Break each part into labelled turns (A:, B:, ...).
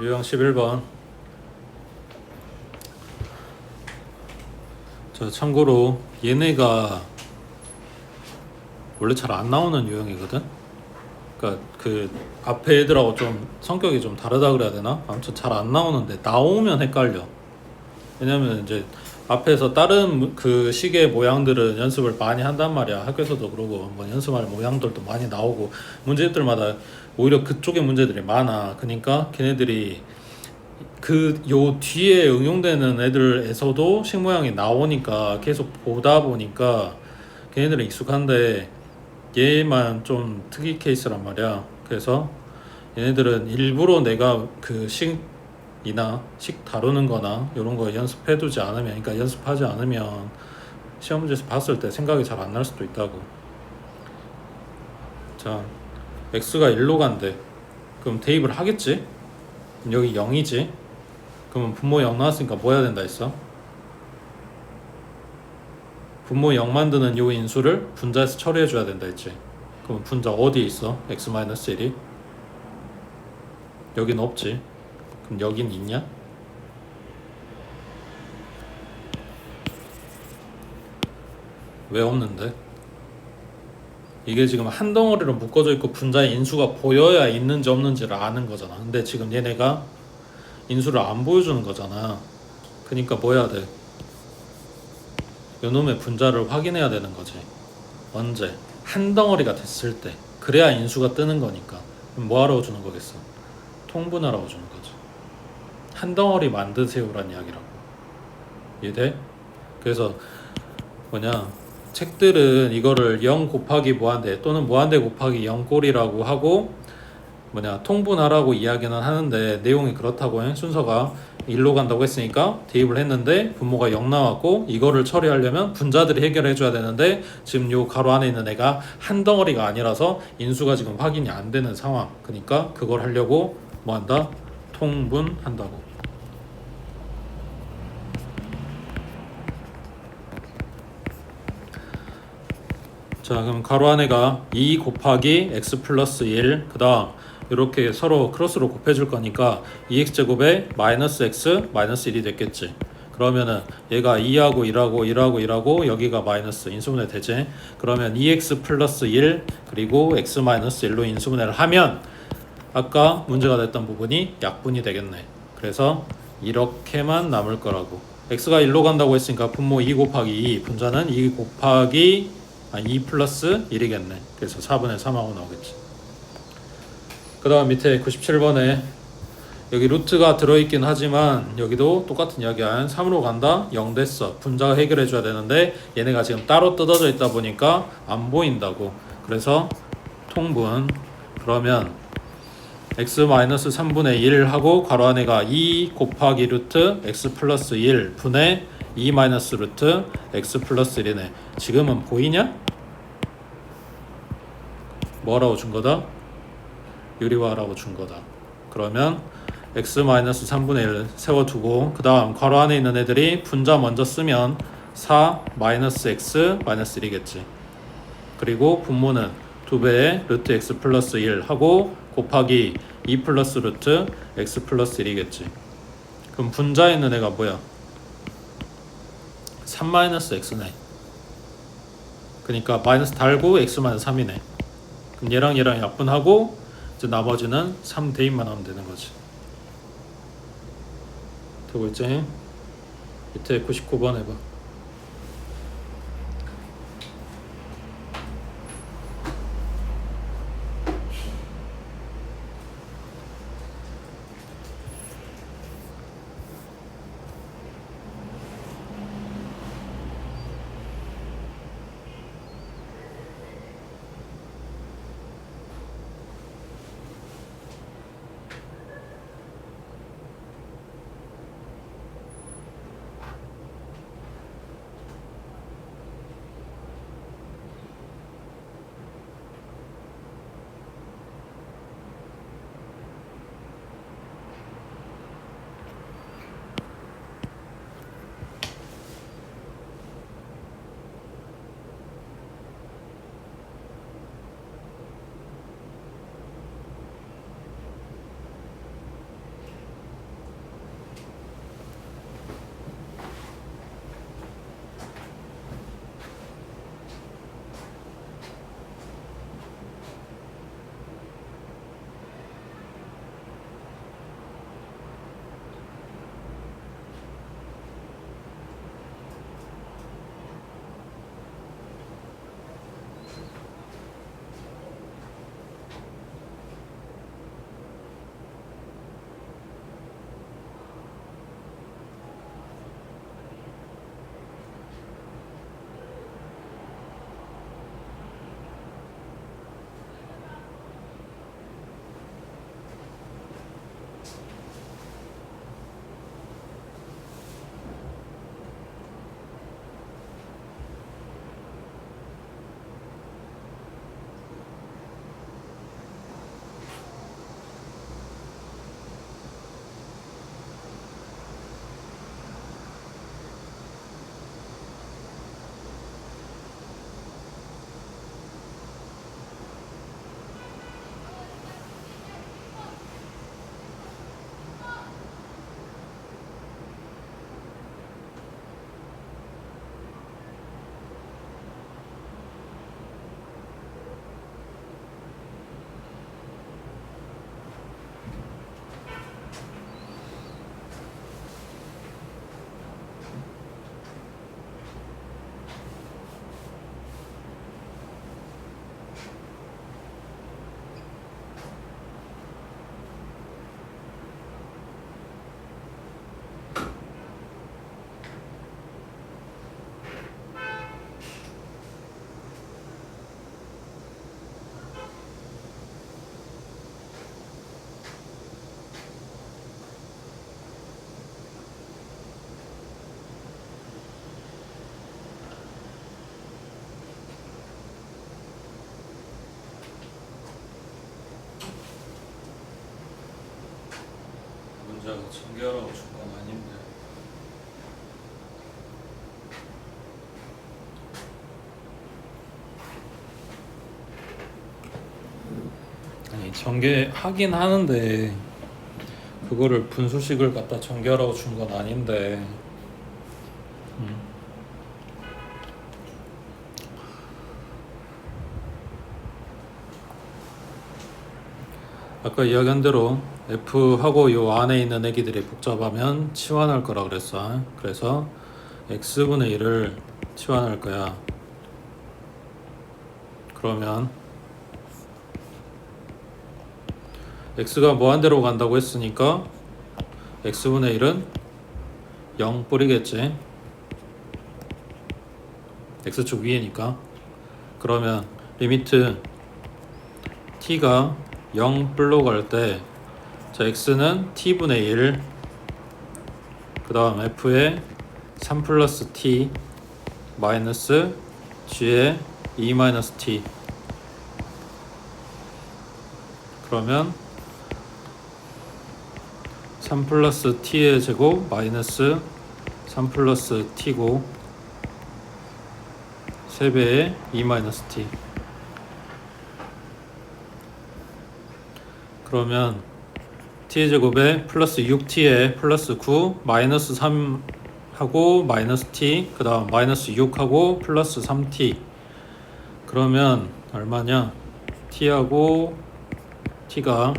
A: 유형 11번. 저 참고로 얘네가 원래 잘 안 나오는 유형이거든. 그러니까 그 앞에 애들하고 좀 성격이 좀 다르다 그래야 되나? 아무튼 잘 안 나오는데 나오면 헷갈려. 왜냐면 이제 앞에서 다른 그 시계 모양들은 연습을 많이 한단 말이야. 학교에서도 그러고 뭐 연습할 모양들도 많이 나오고 문제들마다 오히려 그쪽에 문제들이 많아. 그러니까 걔네들이 그 요 뒤에 응용되는 애들에서도 식 모양이 나오니까 계속 보다 보니까 걔네들은 익숙한데 얘만 좀 특이 케이스란 말이야. 그래서 얘네들은 일부러 내가 그 식이나 식 다루는 거나 이런 거 연습해두지 않으면, 그러니까 연습하지 않으면 시험 문제에서 봤을 때 생각이 잘 안 날 수도 있다고. 자, x가 1로 간대. 그럼 대입을 하겠지? 여기 0이지? 그러면 분모 0 나왔으니까 뭐 해야 된다 했어? 분모 0 만드는 요 인수를 분자에서 처리해 줘야 된다 했지. 그럼 분자 어디에 있어? x-1이? 여긴 없지. 그럼 여긴 있냐? 왜 없는데? 이게 지금 한 덩어리로 묶어져 있고 분자의 인수가 보여야 있는지 없는지를 아는 거잖아. 근데 지금 얘네가 인수를 안 보여주는 거잖아. 그러니까 뭐 해야 돼? 요놈의 분자를 확인해야 되는 거지. 언제? 한 덩어리가 됐을 때. 그래야 인수가 뜨는 거니까. 그럼 뭐 하라고 주는 거겠어? 통분하라고 주는 거지. 한 덩어리 만드세요란 이야기라고. 이해돼? 그래서 뭐냐, 책들은 이거를 0 곱하기 무한대 또는 무한대 곱하기 0꼴이라고 하고 뭐냐 통분하라고 이야기는 하는데 내용이 그렇다고 해. 순서가 1로 간다고 했으니까 대입을 했는데 분모가 0 나왔고 이거를 처리하려면 분자들이 해결해 줘야 되는데 지금 요 가로 안에 있는 애가 한 덩어리가 아니라서 인수가 지금 확인이 안 되는 상황. 그러니까 그걸 하려고 뭐 한다? 통분한다고. 자, 그럼 가로 안에가 2 곱하기 x 플러스 1, 그 다음 이렇게 서로 크로스로 곱해줄 거니까 2x제곱에 마이너스 x 마이너스 1이 됐겠지. 그러면은 얘가 2하고 1하고 1하고 1하고 여기가 마이너스 인수분해 되지. 그러면 2x 플러스 1 그리고 x 마이너스 1로 인수분해를 하면 아까 문제가 됐던 부분이 약분이 되겠네. 그래서 이렇게만 남을 거라고. x가 1로 간다고 했으니까 분모 2 곱하기 2, 분자는 2 곱하기 2 플러스 1이겠네. 그래서 4분의 3하고 나오겠지. 그 다음 밑에 97번에 여기 루트가 들어있긴 하지만 여기도 똑같은 이야기야. 3으로 간다? 0 됐어. 분자가 해결해 줘야 되는데 얘네가 지금 따로 뜯어져 있다 보니까 안 보인다고. 그래서 통분. 그러면 x-3분의 1 하고 괄호 안에가 2 곱하기 루트 x 플러스 1 분의 2 마이너스 루트 x 플러스 1이네. 지금은 보이냐? 뭐라고 준 거다? 유리화라고 준 거다. 그러면 x-3분의 1 세워두고 그 다음 괄호 안에 있는 애들이 분자 먼저 쓰면 4 마이너스 x 마이너스 1이겠지. 그리고 분모는 2배의 루트 x 플러스 1 하고 곱하기 2 플러스 루트 x 플러스 1이겠지. 그럼 분자에 있는 애가 뭐야? 3 마이너스 x네. 그러니까 마이너스 달고 x 마이너스 3이네. 그럼 얘랑 얘랑 약분하고 이제 나머지는 3 대입만 하면 되는 거지. 되고 있지? 밑에 99번 해봐. 문제가 전개하라고 준 건 아닌데. 아니 전개하긴 하는데 그거를 분수식을 갖다 전개하라고 준 건 아닌데. 아까 이야기한 대로 F하고 요 안에 있는 애기들이 복잡하면 치환할 거라 그랬어. 그래서 X분의 1을 치환할 거야. 그러면 X가 무한대로 간다고 했으니까 X분의 1은 0 뿌리겠지. X축 위에니까. 그러면 리미트 T가 0 불로 갈 때 자, X는 T분의 1 그 다음 F에 3 플러스 T 마이너스 G에 2 마이너스 T. 그러면 3 플러스 T의 제곱 마이너스 3 플러스 T고 3배의 2 마이너스 T. 그러면 t의 제곱에 플러스 6t에 플러스 9 마이너스 3 하고 마이너스 t 그 다음 마이너스 6 하고 플러스 3t. 그러면 얼마냐? t하고 t가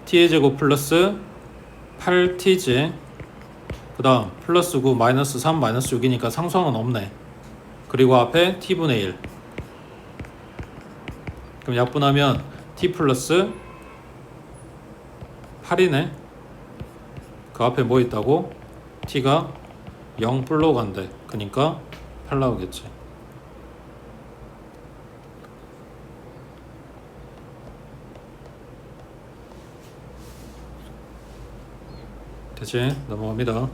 A: t의 제곱 플러스 8t지. 그 다음 플러스 9 마이너스 3 마이너스 6이니까 상수항은 없네. 그리고 앞에 t분의 1. 그럼 약분하면 t 플러스 8이네. 그 앞에 뭐 있다고? t가 0 불로 간대. 그러니까 8 나오겠지. 됐지? 넘어갑니다.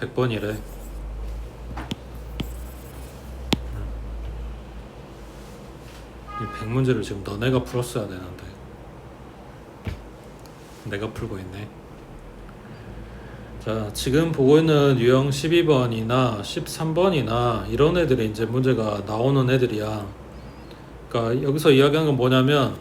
A: 백 번이래. 이 100문제를 지금 너네가 풀었어야 되는데 내가 풀고 있네. 자, 지금 보고 있는 유형 12번이나 13번이나 이런 애들이 이제 문제가 나오는 애들이야. 그러니까 여기서 이야기하는 건 뭐냐면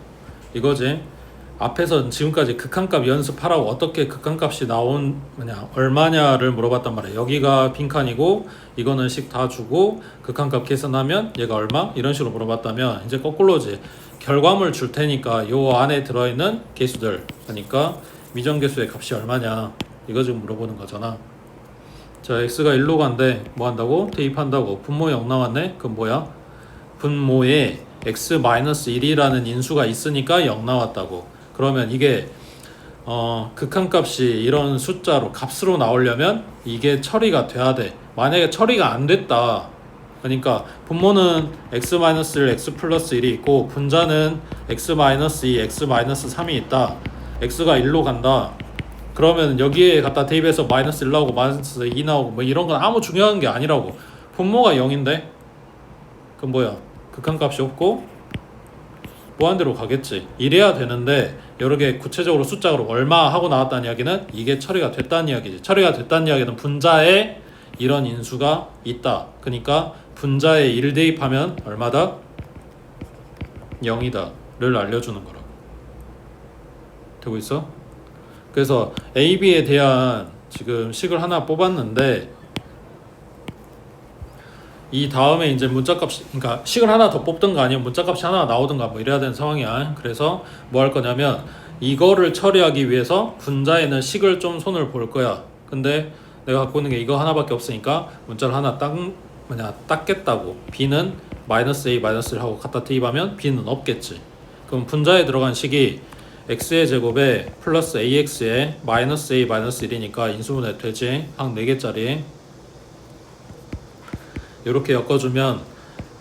A: 이거지. 앞에서 지금까지 극한값 연습하라고 어떻게 극한값이 나오느냐 얼마냐를 물어봤단 말이야. 여기가 빈칸이고 이거는 식 다 주고 극한값 계산하면 얘가 얼마? 이런 식으로 물어봤다면 이제 거꾸로지. 결과물 줄 테니까 요 안에 들어있는 개수들 그러니까 미정계수의 값이 얼마냐 이거 지금 물어보는 거잖아. 자, x가 1로 간대. 뭐 한다고? 대입한다고. 분모 0 나왔네. 그럼 뭐야? 분모에 x-1이라는 인수가 있으니까 0 나왔다고. 그러면 이게 극한값이 이런 숫자로 값으로 나오려면 이게 처리가 돼야 돼. 만약에 처리가 안 됐다. 그러니까 분모는 x-1, x 플러스 1이 있고 분자는 x-2, x-3이 있다. x가 1로 간다. 그러면 여기에 갖다 대입해서 마이너스 1 나오고 마이너스 2 나오고 뭐 이런 건 아무 중요한 게 아니라고. 분모가 0인데 그럼 뭐야? 극한값이 없고 무한대로 가겠지. 이래야 되는데 여러 개 구체적으로 숫자로 얼마 하고 나왔다는 이야기는 이게 처리가 됐다는 이야기지. 처리가 됐다는 이야기는 분자에 이런 인수가 있다. 그러니까 분자에 1 대입하면 얼마다? 0이다 를 알려주는 거라고. 되고 있어? 그래서 A, B에 대한 지금 식을 하나 뽑았는데 이 다음에 이제 문자값이 그러니까 식을 하나 더 뽑든가 아니면 문자값이 하나 나오든가 뭐 이래야 되는 상황이야. 그래서 뭐 할 거냐면 이거를 처리하기 위해서 분자에는 식을 좀 손을 볼 거야. 근데 내가 갖고 있는 게 이거 하나밖에 없으니까 문자를 하나 땄겠다고. B는 마이너스 A 마이너스 1 하고 갖다 대입하면 B는 없겠지. 그럼 분자에 들어간 식이 x의 제곱에 플러스 ax에 마이너스 a 마이너스 1이니까 인수분해 되지. 항 4개짜리 이렇게 엮어주면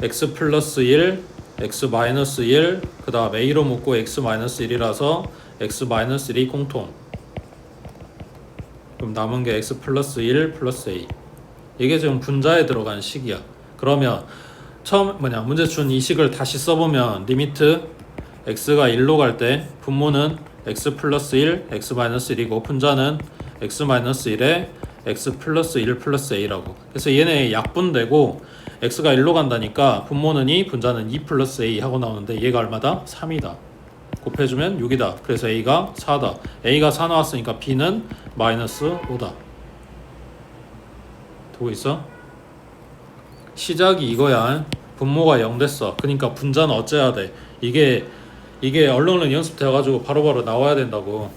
A: x 플러스 1 x 마이너스 1 그 다음 a로 묶고 x 마이너스 1이라서 x 마이너스 1이 공통. 그럼 남은 게 x 플러스 1 플러스 a 이게 지금 분자에 들어간 식이야. 그러면 처음 문제 준 이 식을 다시 써보면 리미트 x가 1로 갈 때 분모는 x 플러스 1, x 마이너스 1이고 분자는 x 마이너스 1에 x 플러스 1 플러스 a라고. 그래서 얘네 약분되고 x가 1로 간다니까 분모는 2, 분자는 2 플러스 a 하고 나오는데 얘가 얼마다? 3이다. 곱해주면 6이다. 그래서 a가 4다. a가 4 나왔으니까 b는 마이너스 5다. 보고 있어? 시작이 이거야. 분모가 0 됐어. 그러니까 분자는 어째야 돼? 이게 얼른 연습되어가지고 바로바로 나와야 된다고.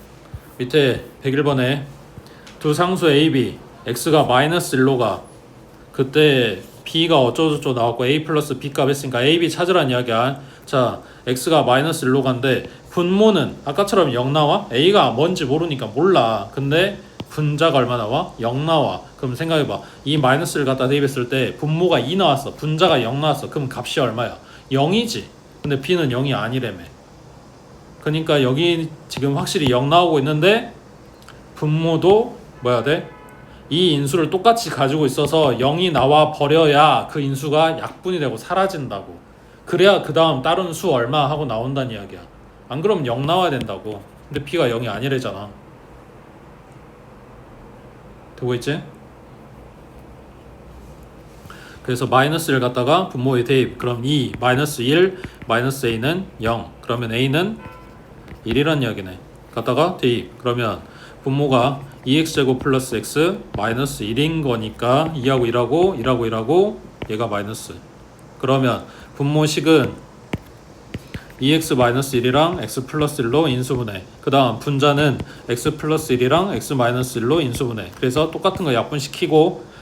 A: 밑에 101번에 두 상수 a, b x가 마이너스 1로 가. 그때 b가 어쩌고저쩌고 나왔고 a 플러스 b 값 했으니까 a, b 찾으란 이야기야. 자, x가 마이너스 1로 간데 분모는 아까처럼 0 나와? a가 뭔지 모르니까 몰라. 근데 분자가 얼마 나와? 0 나와. 그럼 생각해봐. 이 마이너스를 갖다 대입했을 때 분모가 2 나왔어. 분자가 0 나왔어. 그럼 값이 얼마야? 0이지. 근데 b는 0이 아니래매. 그러니까 여기 지금 확실히 0 나오고 있는데 분모도 뭐야 돼? 이 인수를 똑같이 가지고 있어서 0이 나와 버려야 그 인수가 약분이 되고 사라진다고. 그래야 그 다음 다른 수 얼마 하고 나온다는 이야기야. 안 그러면 0 나와야 된다고. 근데 b가 0이 아니래잖아. 되고 있지? 그래서 마이너스를 갖다가 분모에 대입. 그럼 2 마이너스 1 마이너스 a는 0. 그러면 a는 1이란 이야기네. 갖다가 대입. 그러면 분모가 2x제곱 플러스 x 마이너스 1인 거니까 2하고 1하고 1하고 1하고 얘가 마이너스. 그러면 분모식은 2x 마이너스 1이랑 x 플러스 1로 인수분해. 그 다음 분자는 x 플러스 1이랑 x 마이너스 1로 인수분해. 그래서 똑같은 거 약분시키고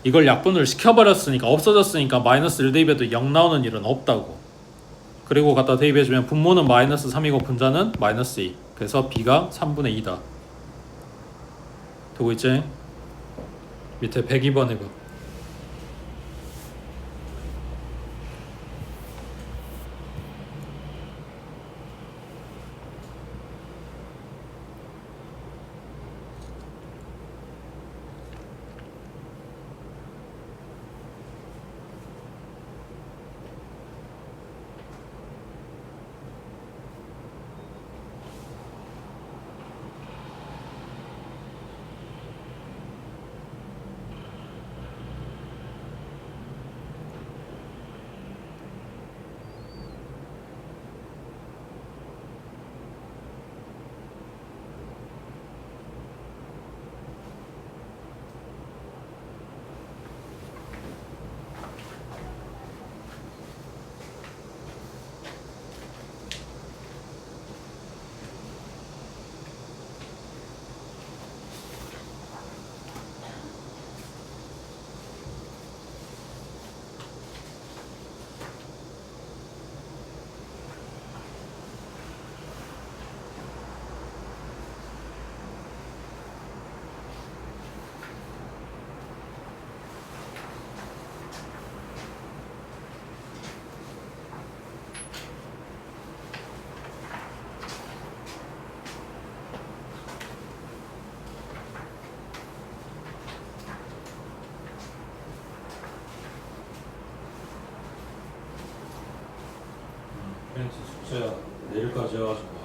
A: 이걸 약분을 시켜버렸으니까 없어졌으니까 마이너스 1 대입해도 0 나오는 일은 없다고. 그리고 갖다 대입해주면 분모는 마이너스 3이고 분자는 마이너스 2. 그래서 b가 3분의 2다. 되고 있지? 밑에 102번에 봐. 숙제야 내일까지 해가지고.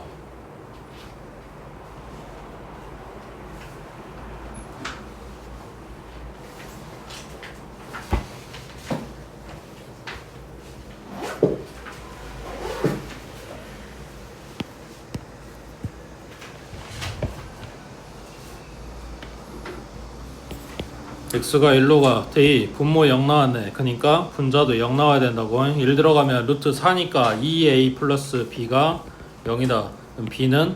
A: x가 1로 가. 대입. 분모 0 나왔네. 그러니까 분자도 0 나와야 된다고. 1 들어가면 루트 4니까 2a 플러스 b가 0이다. 그럼 b는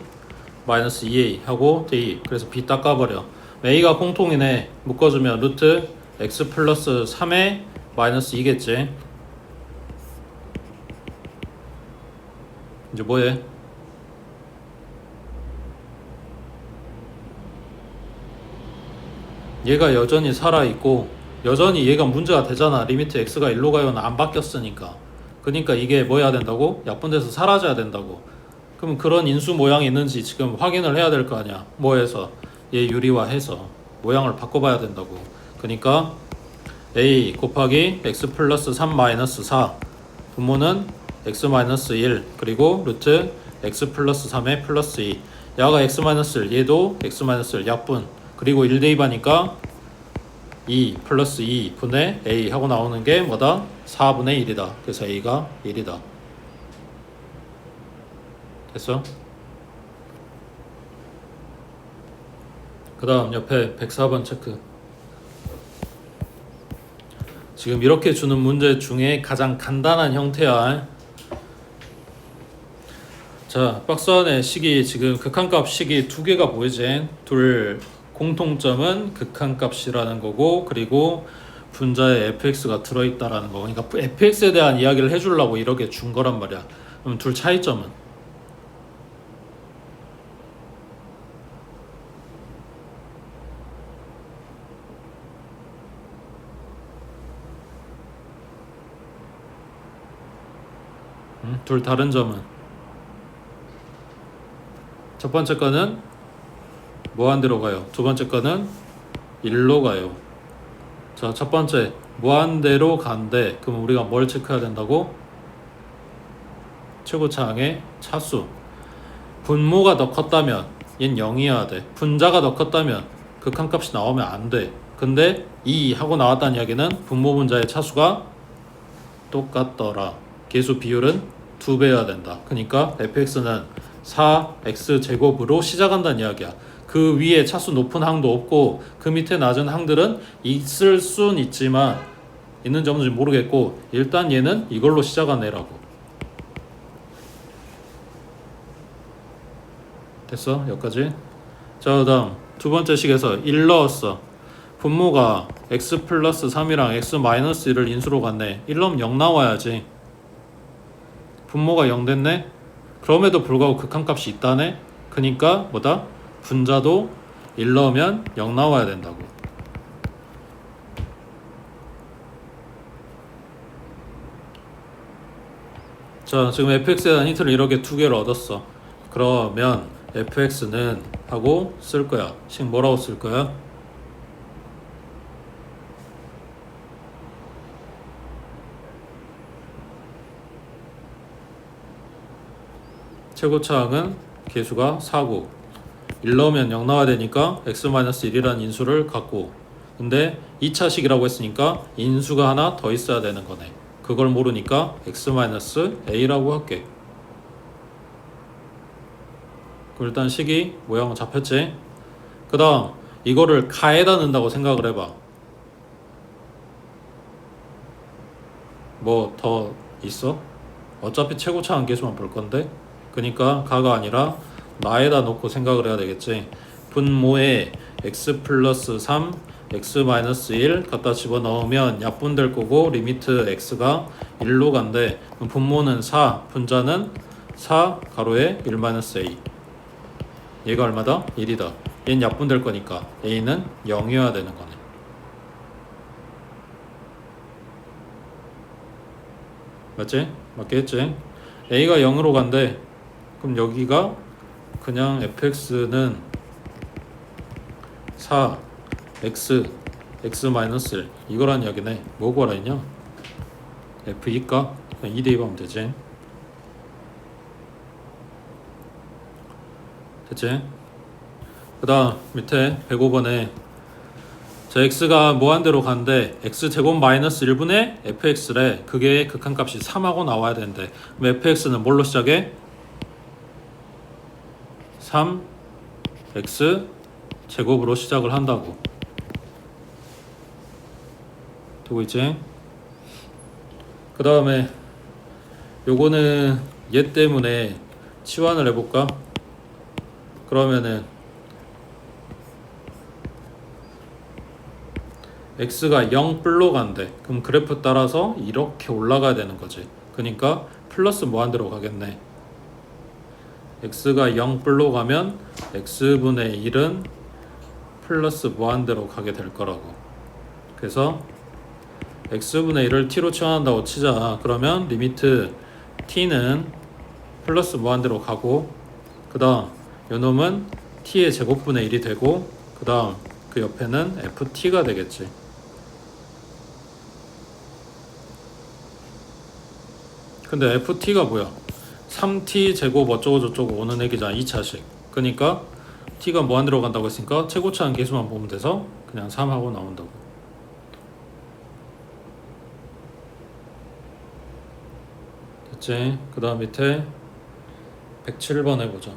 A: 마이너스 2a 하고 대입. 그래서 b 닦아버려. a가 공통이네. 묶어주면 루트 x 플러스 3에 마이너스 2겠지. 이제 뭐해? 얘가 여전히 살아있고 여전히 얘가 문제가 되잖아. 리미트 x가 1로 가요는 안 바뀌었으니까. 그러니까 이게 뭐 해야 된다고? 약분돼서 사라져야 된다고. 그럼 그런 인수 모양이 있는지 지금 확인을 해야 될 거 아니야. 뭐 해서? 얘 유리화해서 모양을 바꿔봐야 된다고. 그러니까 a 곱하기 x 플러스 3 마이너스 4 분모는 x 마이너스 1 그리고 루트 x 플러스 3의 플러스 2 야가 x 마이너스 1 얘도 x 마이너스 1 약분 그리고 1 대입하니까 2 플러스 2 분의 a 하고 나오는 게 뭐다? 4분의 1이다. 그래서 a가 1이다. 됐어? 그 다음 옆에 104번 체크. 지금 이렇게 주는 문제 중에 가장 간단한 형태야. 자, 박스 안에 식이 지금 극한값 식이 두 개가 보이지? 둘 공통점은 극한값이라는 거고 그리고 분자에 fx가 들어있다라는 거. 그러니까 fx에 대한 이야기를 해주려고 이렇게 준 거란 말이야. 그럼 둘 차이점은? 둘 다른 점은? 첫 번째 거는 무한대로 가요. 두 번째 거는 1로 가요. 자, 첫 번째 무한대로 간대. 그럼 우리가 뭘 체크해야 된다고? 최고차항의 차수. 분모가 더 컸다면 얘는 0이어야 돼. 분자가 더 컸다면 극한값이 나오면 안 돼. 근데 2 하고 나왔다는 이야기는 분모 분자의 차수가 똑같더라. 계수 비율은 2배여야 된다. 그러니까 fx는 4x 제곱으로 시작한다는 이야기야. 그 위에 차수 높은 항도 없고 그 밑에 낮은 항들은 있을 순 있지만 있는지 없는지 모르겠고 일단 얘는 이걸로 시작한 애라고. 됐어? 여기까지. 자, 그 다음 두 번째 식에서 1 넣었어. 분모가 x 플러스 3이랑 x 마이너스 1을 인수로 갔네. 1 넣으면 0 나와야지. 분모가 0 됐네. 그럼에도 불구하고 극한값이 있다네. 그니까 뭐다? 분자도 1 넣으면 0 나와야 된다고. 자, 지금 fx에 대한 힌트를 이렇게 두 개를 얻었어. 그러면 fx는 하고 쓸 거야. 식 뭐라고 쓸 거야? 최고차항은 계수가 4고 1 넣으면 0 나와야 되니까 x-1이라는 인수를 갖고 근데 2차식이라고 했으니까 인수가 하나 더 있어야 되는 거네. 그걸 모르니까 x-a라고 할게. 그럼 일단 식이 모양은 잡혔지? 그 다음 이거를 가에다 넣는다고 생각을 해봐. 뭐 더 있어? 어차피 최고차항 계수만 볼 건데 그러니까 가가 아니라 나에다 놓고 생각을 해야 되겠지. 분모에 x 플러스 3 x 마이너스 1 갖다 집어넣으면 약분될 거고 리미트 x가 1로 간대. 분모는 4 분자는 4 가로에 1 마이너스 a. 얘가 얼마다? 1이다. 얘는 약분될 거니까 a는 0이어야 되는 거네. 맞지? 맞겠지? a가 0으로 간대. 그럼 여기가 그냥 fx는 4 x x-1 이거란 이야기네. 뭐 구하라 했냐? f2가 그냥 2 대입하면 되지. 됐지? 그 다음 밑에 105번에 자 x가 무한대로 간대. x제곱 마이너스 1분의 fx래. 그게 극한값이 3하고 나와야 되는데 그럼 fx는 뭘로 시작해? 3x 제곱으로 시작을 한다고. 되고 있지? 그 다음에 요거는 얘 때문에 치환을 해볼까? 그러면은 x가 0불로 간대. 그럼 그래프 따라서 이렇게 올라가야 되는 거지. 그러니까 플러스 무한대로 가겠네. x가 0불로 가면 x분의 1은 플러스 무한대로 가게 될 거라고. 그래서 x분의 1을 t로 치환한다고 치자. 그러면 리미트 t는 플러스 무한대로 가고 그 다음 요놈은 t의 제곱분의 1이 되고 그 다음 그 옆에는 ft가 되겠지. 근데 ft가 뭐야? 3t 제곱 어쩌고 저쩌고 오는 얘기잖아. 2차식. 그러니까 t가 무한대로 간다고 했으니까 최고차는 계수만 보면 돼서 그냥 3하고 나온다고. 됐지? 그 다음 밑에 107번 해보자.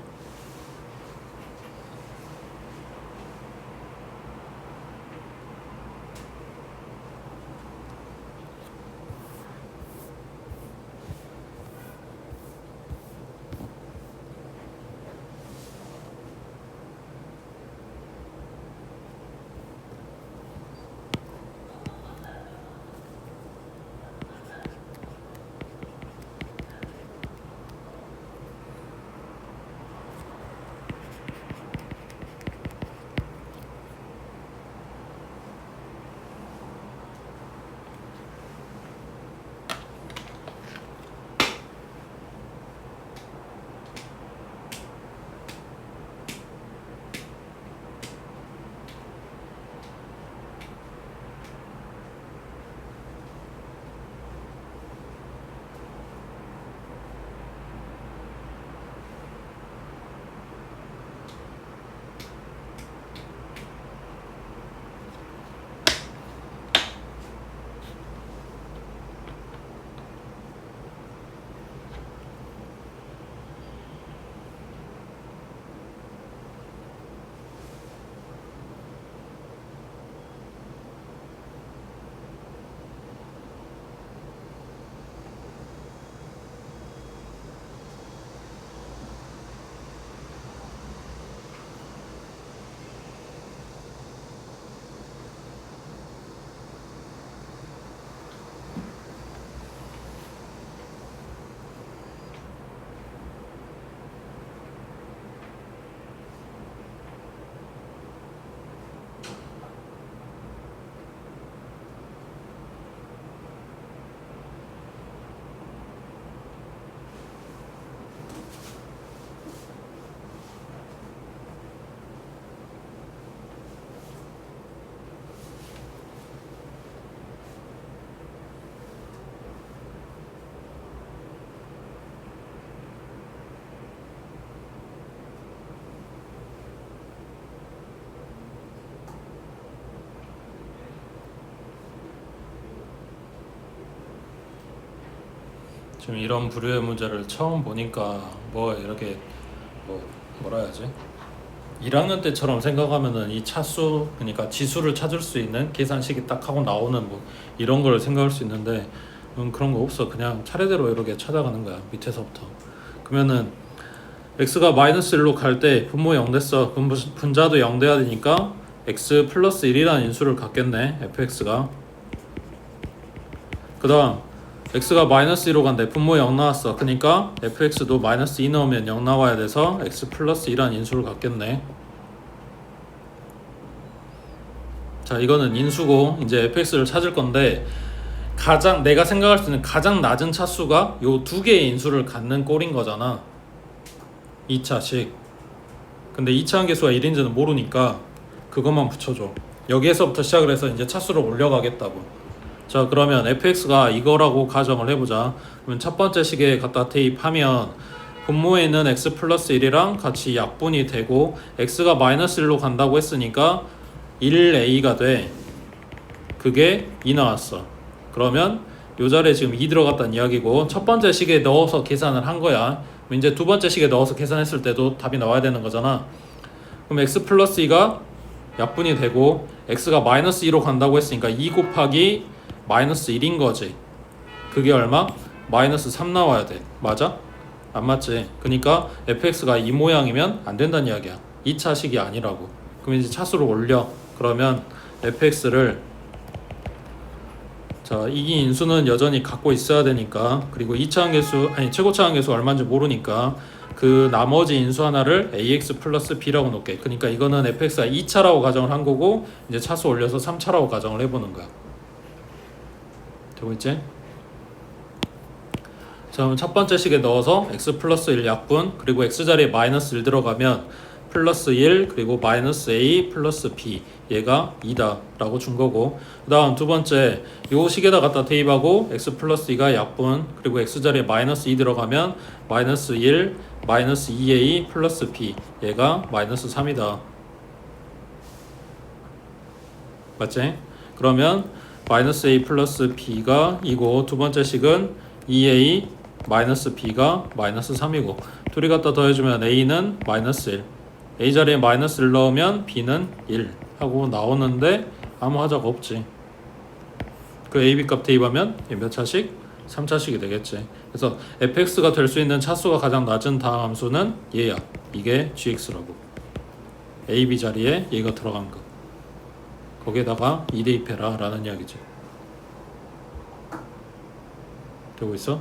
A: 지금 이런 부류의 문제를 처음 보니까 뭐 이렇게 뭐라 해야지? 1학년 때처럼 생각하면은 이 차수, 그러니까 지수를 찾을 수 있는 계산식이 딱 하고 나오는 뭐 이런 걸 생각할 수 있는데 그런 거 없어. 그냥 차례대로 이렇게 찾아가는 거야, 밑에서부터. 그러면은 x가 마이너스 1로 갈 때 분모 0 됐어. 그럼 분자도 0 돼야 되니까 x 플러스 1이라는 인수를 갖겠네, fx가. 그 다음 x가 마이너스 2로 간대. 분모 0 나왔어. 그러니까 fx도 마이너스 2 넣으면 0 나와야 돼서 x 플러스 2라는 인수를 갖겠네. 자, 이거는 인수고 이제 fx를 찾을 건데 가장 내가 생각할 수 있는 가장 낮은 차수가 요 두 개의 인수를 갖는 꼴인 거잖아, 2차식. 근데 2차 함계수가 1인지는 모르니까 그것만 붙여줘. 여기에서부터 시작을 해서 이제 차수를 올려가겠다고. 자, 그러면 fx가 이거라고 가정을 해보자. 그러면 첫 번째 식에 갖다 대입하면 분모에 있는 x 플러스 1이랑 같이 약분이 되고 x가 마이너스 1로 간다고 했으니까 1a가 돼. 그게 2 나왔어. 그러면 요 자리에 지금 2 들어갔다는 이야기고 첫 번째 식에 넣어서 계산을 한 거야. 이제 두 번째 식에 넣어서 계산했을 때도 답이 나와야 되는 거잖아. 그럼 x 플러스 2가 약분이 되고 x가 마이너스 2로 간다고 했으니까 2 곱하기 마이너스 1인 거지. 그게 얼마? 마이너스 3 나와야 돼. 맞아? 안 맞지? 그러니까 fx가 이 모양이면 안 된다는 이야기야. 2차식이 아니라고. 그럼 이제 차수를 올려. 그러면 fx를, 자, 이 인수는 여전히 갖고 있어야 되니까, 그리고 2차 함계수, 아니 최고차 함계수 얼마인지 모르니까 그 나머지 인수 하나를 ax 플러스 b라고 놓을게. 그러니까 이거는 fx가 2차라고 가정을 한 거고 이제 차수 올려서 3차라고 가정을 해보는 거야. 되고 있지? 자, 그럼 첫 번째 식에 넣어서 x 플러스 1 약분, 그리고 x 자리에 마이너스 1 들어가면 플러스 1 그리고 마이너스 a 플러스 b 얘가 2다 라고 준 거고, 그 다음 두 번째 요 식에다 갖다 대입하고 x 플러스 2가 약분 그리고 x 자리에 마이너스 2 들어가면 마이너스 1 마이너스 2a 플러스 b 얘가 마이너스 3이다. 맞지? 그러면 마이너스 a 플러스 b가 이고, 두 번째 식은 2a 마이너스 b가 마이너스 3이고, 둘이 갖다 더해주면 a는 마이너스 1, a 자리에 마이너스 1 넣으면 b는 1 하고 나오는데 아무 하자가 없지. 그 a, b 값 대입하면 몇 차식? 3차식이 되겠지. 그래서 fx가 될 수 있는 차수가 가장 낮은 다음 함수는 얘야. 이게 gx라고. a, b 자리에 얘가 들어간 거. 거기에다가 2 대입해라 라는 이야기지. 되고 있어?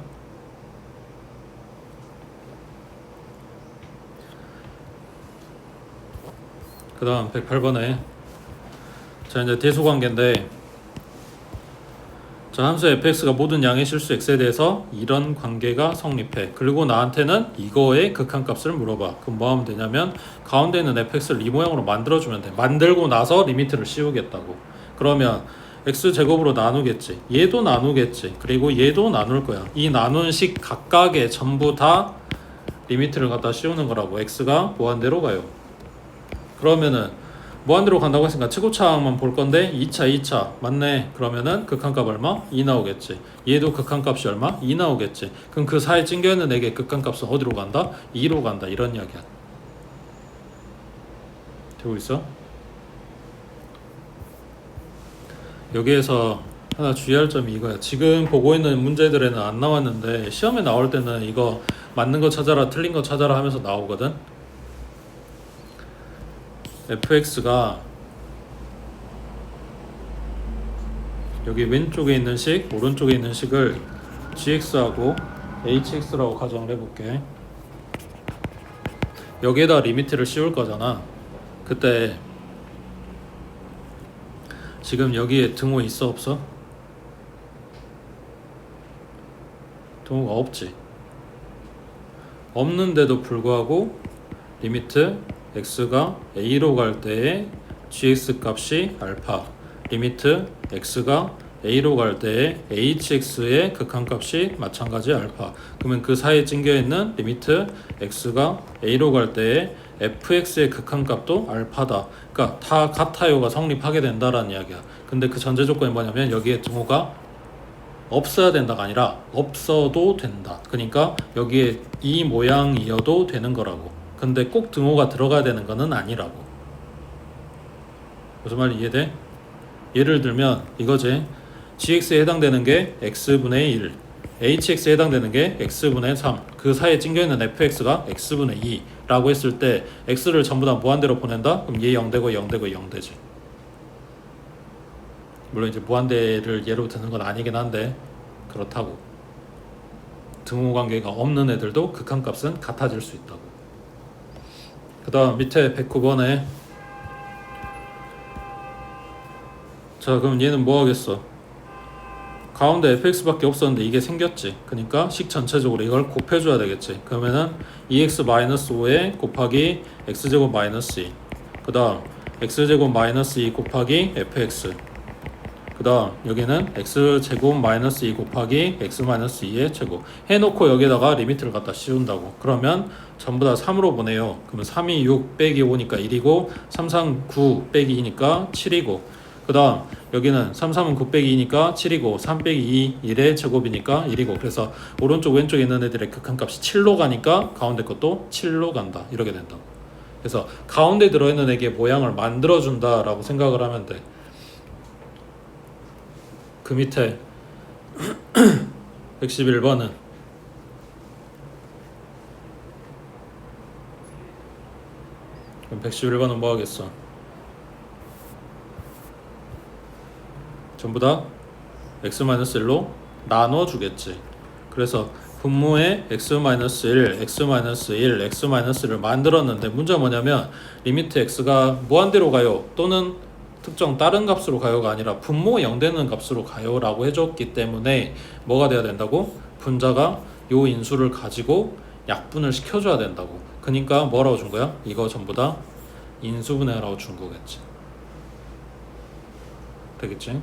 A: 그 다음 108번에 자 이제 대소관계인데, 자 함수 fx가 모든 양의 실수 x에 대해서 이런 관계가 성립해. 그리고 나한테는 이거의 극한값을 물어봐. 그럼 뭐 하면 되냐면 가운데 있는 fx를 이 모양으로 만들어주면 돼. 만들고 나서 리미트를 씌우겠다고. 그러면 x제곱으로 나누겠지, 얘도 나누겠지, 그리고 얘도 나눌 거야. 이 나눈 식 각각에 전부 다 리미트를 갖다 씌우는 거라고. x가 무한대로 가요. 그러면은 무한대로 간다고 했으니까 최고차항만 볼 건데 2차 맞네. 그러면은 극한값 얼마? 2 나오겠지. 얘도 극한값이 얼마? 2 나오겠지. 그럼 그 사이에 찡겨있는 애게 극한값은 어디로 간다? 2로 간다. 이런 이야기야. 되고 있어? 여기에서 하나 주의할 점이 이거야. 지금 보고 있는 문제들에는 안 나왔는데 시험에 나올 때는 이거 맞는 거 찾아라 틀린 거 찾아라 하면서 나오거든. fx가 여기 왼쪽에 있는 식, 오른쪽에 있는 식을 gx하고 hx라고 가정을 해볼게. 여기에다 리미트를 씌울 거잖아. 그때 지금 여기에 등호 있어 없어? 등호가 없지. 없는데도 불구하고 리미트 x가 a로 갈 때의 gx 값이 알파, 리미트 x가 a로 갈 때의 hx의 극한값이 마찬가지 알파. 그러면 그 사이에 찡겨있는 리미트 x가 a로 갈 때의 fx의 극한값도 알파다. 그러니까 다 같아요가 성립하게 된다라는 이야기야. 근데 그 전제 조건이 뭐냐면 여기에 등호가 없어야 된다가 아니라 없어도 된다. 그러니까 여기에 이 모양이어도 되는 거라고. 근데 꼭 등호가 들어가야 되는 거는 아니라고. 무슨 말인지 이해돼? 예를 들면 이거지. gx에 해당되는 게 x분의 1, hx에 해당되는 게 x분의 3, 그 사이에 찡겨있는 fx가 x분의 2 라고 했을 때 x를 전부 다 무한대로 보낸다? 그럼 얘 0되고 0되고 0되지. 물론 이제 무한대를 예로 드는 건 아니긴 한데 그렇다고. 등호 관계가 없는 애들도 극한값은 같아질 수 있다고. 그 다음 밑에 109번에 자 그럼 얘는 뭐 하겠어? 가운데 fx밖에 없었는데 이게 생겼지. 그러니까 식 전체적으로 이걸 곱해줘야 되겠지. 그러면은 2x-5에 곱하기 x제곱 마이너스 2, 그 다음 x제곱 마이너스 2 곱하기 fx, 그 다음 여기는 x제곱 마이너스 2 곱하기 x 마이너스 2의 제곱 해놓고 여기다가 리미트를 갖다 씌운다고. 그러면 전부 다 3으로 보내요. 그러면 3이 6 빼기 5니까 1이고 3, 3, 9 빼기 2니까 7이고, 그 다음 여기는 3, 3은 9 빼기 2니까 7이고 3 빼기 2 1의 제곱이니까 1이고, 그래서 오른쪽 왼쪽에 있는 애들의 극한값이 7로 가니까 가운데 것도 7로 간다. 이렇게 된다고. 그래서 가운데 들어있는 애의 모양을 만들어준다 라고 생각을 하면 돼. 그 밑에 111번은 그럼 111번은 뭐 하겠어? 전부 다 x-1로 나눠주겠지. 그래서 분모에 x-1, x-1, x-1을 만들었는데 문제가 뭐냐면 리미트 x가 무한대로 가요 또는 특정 다른 값으로 가요가 아니라 분모 0되는 값으로 가요 라고 해줬기 때문에 뭐가 돼야 된다고? 분자가 요 인수를 가지고 약분을 시켜줘야 된다고. 그러니까 뭐라고 준 거야? 이거 전부 다 인수분해라고 준 거겠지. 되겠지?